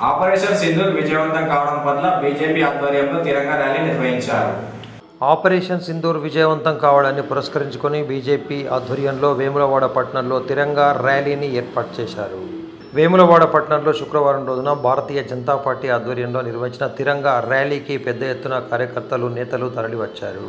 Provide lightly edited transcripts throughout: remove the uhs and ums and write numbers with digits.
Operation Sindoor విజయవంతం కావడం పట్ల బీజేపీ ఆధ్వర్యంలో తిరంగా ర్యాలీ నిర్వహించారు. ఆపరేషన్ సింధూర్ విజయవంతం కావడాన్ని పురస్కరించుకొని బీజేపీ ఆధ్వర్యంలో వేములవాడ పట్టణంలో తిరంగా ర్యాలీని ఏర్పాటు చేశారు. వేములవాడ పట్టణంలో శుక్రవారం రోజున భారతీయ జనతా పార్టీ ఆధ్వర్యంలో నిర్వహించిన తిరంగా ర్యాలీకి పెద్ద ఎత్తున కార్యకర్తలు, నేతలు తరలివచ్చారు.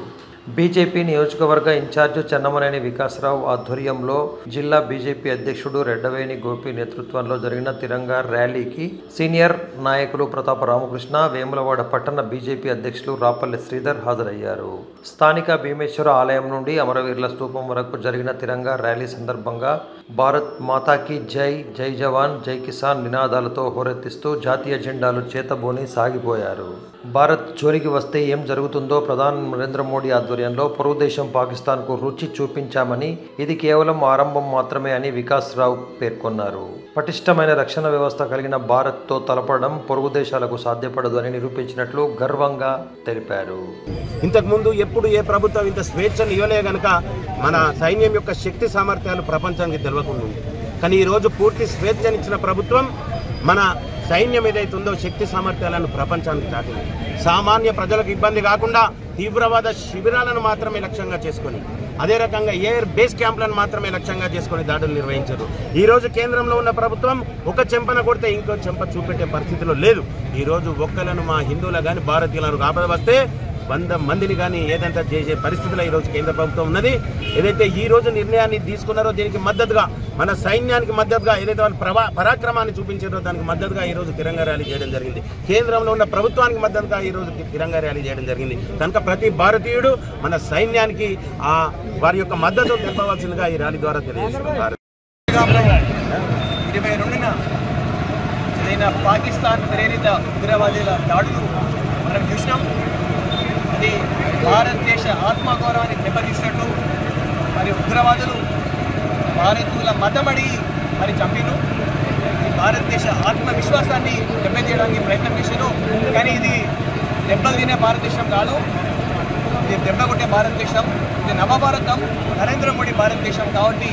బీజేపీ నియోజకవర్గ ఇన్ఛార్జి చెన్నమనేని వికాసరావు ఆధ్వర్యంలో జిల్లా బీజేపీ అధ్యక్షుడు రెడ్డవేణి గోపి నేతృత్వంలో జరిగిన తిరంగా ర్యాలీకి సీనియర్ నాయకులు ప్రతాప రామకృష్ణ, వేములవాడ పట్టణ బీజేపీ అధ్యక్షులు రాపల్లి శ్రీధర్ హాజరయ్యారు. స్థానిక భీమేశ్వర ఆలయం నుండి అమరవీరుల స్తూపం వరకు జరిగిన తిరంగా ర్యాలీ సందర్భంగా భారత్ మాతాకి జై, జై జవాన్, జై కిసాన్ నినాదాలతో హోరెత్తిస్తూ జాతీయ జెండాలు చేతబోని సాగిపోయారు. భారత్ జోలికి వస్తే ఏం జరుగుతుందో ప్రధాని నరేంద్ర మోడీ ఆధ్వర్యంలో పొరుగు దేశం పాకిస్తాన్కు రుచి చూపించామని, ఇది కేవలం ఆరంభం మాత్రమే అని వికాసరావు పేర్కొన్నారు. పటిష్టమైన రక్షణ వ్యవస్థ కలిగిన భారత్తో తలపడడం పొరుగు దేశాలకు సాధ్యపడదు అని నిరూపించినట్లు గర్వంగా తెలిపారు. ఇంతకుముందు ఎప్పుడు ఏ ప్రభుత్వం ఇంత స్వేచ్ఛను ఇవ్వలే గనక మన సైన్యం యొక్క శక్తి సామర్థ్యాలు ప్రపంచానికి తెలియకుండా ఉంది. కానీ ఈరోజు పూర్తి స్వేచ్ఛనిచ్చిన ప్రభుత్వం మన సైన్యం ఏదైతే ఉందో శక్తి సామర్థ్యాలను ప్రపంచానికి చాటింది. సామాన్య ప్రజలకు ఇబ్బంది కాకుండా తీవ్రవాద శిబిరాలను మాత్రమే లక్ష్యంగా చేసుకొని, అదే రకంగా ఎయిర్ బేస్ క్యాంపులను మాత్రమే లక్ష్యంగా చేసుకొని దాడులు నిర్వహించారు. ఈరోజు కేంద్రంలో ఉన్న ప్రభుత్వం ఒక చెంపన కొడితే ఇంకో చెంప చూపెట్టే పరిస్థితిలో లేదు. ఈరోజు ఒక్కలను మా హిందువుల కానీ భారతీయులను కాపద వస్తే 100 మందిని కానీ ఏదంతా చేసే పరిస్థితిలో ఈరోజు కేంద్ర ప్రభుత్వం ఉన్నది. ఏదైతే ఈ రోజు నిర్ణయాన్ని తీసుకున్నారో దీనికి మద్దతుగా, మన సైన్యానికి మద్దతుగా ఏదైతే వాళ్ళు పరాక్రమాన్ని చూపించారో దానికి మద్దతుగా ఈరోజు తిరంగా ర్యాలీ చేయడం జరిగింది. కేంద్రంలో ఉన్న ప్రభుత్వానికి మద్దతుగా ఈరోజు తిరంగా ర్యాలీ చేయడం జరిగింది. కనుక ప్రతి భారతీయుడు మన సైన్యానికి వారి యొక్క మద్దతు తెలపవలసిందిగా ఈ ర్యాలీ ద్వారా తెలియజేస్తున్నారు. 22న ఏదైనా పాకిస్తాన్ ప్రేరిత ఉగ్రవాదుల దాడులు మనం చూసినాం. అది భారతదేశ ఆత్మగౌరవాన్ని దెబ్బతీసినట్టు, మరి ఉగ్రవాదులు భారతీయుల మతమడి మరి చంపిను, ఈ భారతదేశ ఆత్మవిశ్వాసాన్ని దెబ్బతీయడానికి ప్రయత్నం చేశారు. కానీ ఇది దెబ్బలు తినే భారతదేశం కాదు, ఇది దెబ్బ కొట్టే భారతదేశం, ఇది నవభారతం, నరేంద్ర మోడీ భారతదేశం. కాబట్టి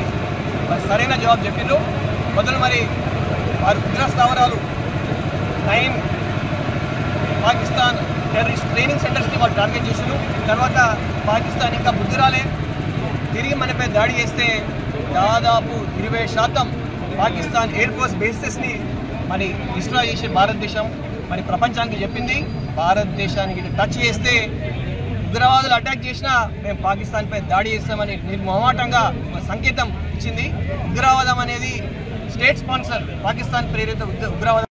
మరి సరైన జవాబు చెప్పిండ్రు. మొదలు మరి వారి ఉగ్ర స్థావరాలు 9 పాకిస్తాన్ టెర్రరిస్ట్ ట్రైనింగ్ సెంటర్స్ని వాళ్ళు టార్గెట్ చేశారు. తర్వాత పాకిస్తాన్ ఇంకా బుద్ధి రాలే, తిరిగి మనపై దాడి చేస్తే దాదాపు 20% పాకిస్తాన్ ఎయిర్ ఫోర్స్ బేసెస్ని మరి డిస్ట్రాయ్ చేసే భారతదేశం మరి ప్రపంచానికి చెప్పింది. భారతదేశానికి టచ్ చేస్తే ఉగ్రవాదులు అటాక్ చేసినా మేము పాకిస్తాన్పై దాడి చేస్తామని నిర్మోహమాటంగా ఒక సంకేతం ఇచ్చింది. ఉగ్రవాదం అనేది స్టేట్ స్పాన్సర్, పాకిస్తాన్ ప్రేరిత ఉగ్రవాదం